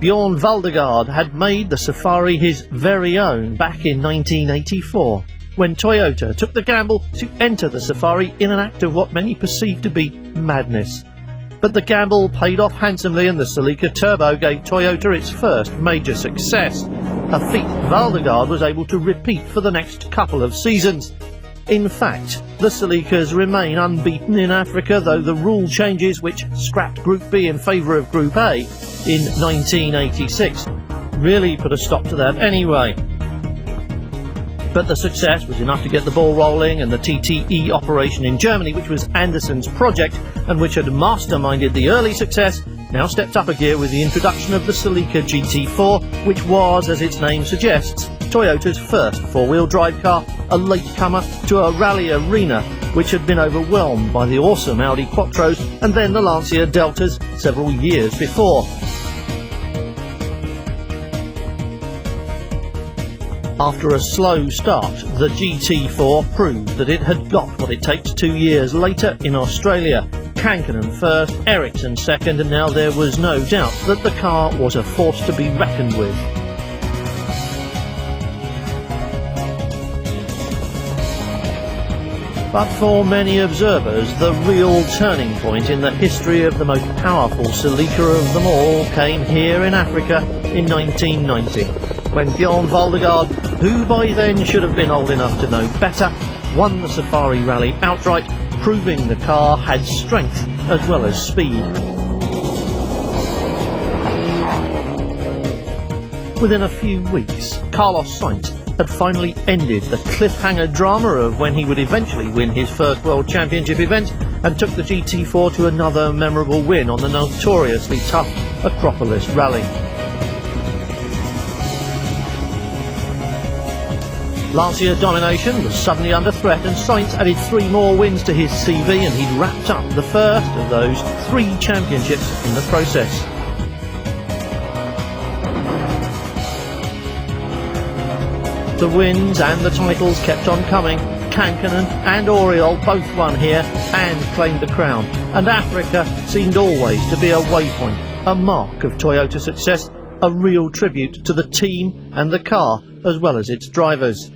Bjorn Valdegaard had made the Safari his very own back in 1984, when Toyota took the gamble to enter the Safari in an act of what many perceived to be madness. But the gamble paid off handsomely, and the Celica Turbo gave Toyota its first major success, a feat Valdegaard was able to repeat for the next couple of seasons. In fact, the Celicas remain unbeaten in Africa, though the rule changes which scrapped Group B in favour of Group A in 1986 really put a stop to that anyway. But the success was enough to get the ball rolling, and the TTE operation in Germany, which was Anderson's project and which had masterminded the early success, now stepped up a gear with the introduction of the Celica GT4, which was, as its name suggests, Toyota's first four-wheel drive car, a latecomer to a rally arena which had been overwhelmed by the awesome Audi Quattros and then the Lancia Deltas several years before. After a slow start, the GT4 proved that it had got what it takes 2 years later in Australia. Kankkunen first, Ericsson second, and now there was no doubt that the car was a force to be reckoned with. But for many observers, the real turning point in the history of the most powerful Celica of them all came here in Africa in 1990, when Bjorn Valdegaard, who by then should have been old enough to know better, won the Safari Rally outright, proving the car had strength as well as speed. Within a few weeks, Carlos Sainz had finally ended the cliffhanger drama of when he would eventually win his first World Championship event, and took the GT4 to another memorable win on the notoriously tough Acropolis Rally. Lancia domination was suddenly under threat, and Sainz added 3 more wins to his CV, and he'd wrapped up the first of those 3 championships in the process. The wins and the titles kept on coming. Kankkunen and Oriol both won here and claimed the crown, and Africa seemed always to be a waypoint, a mark of Toyota success, a real tribute to the team and the car as well as its drivers.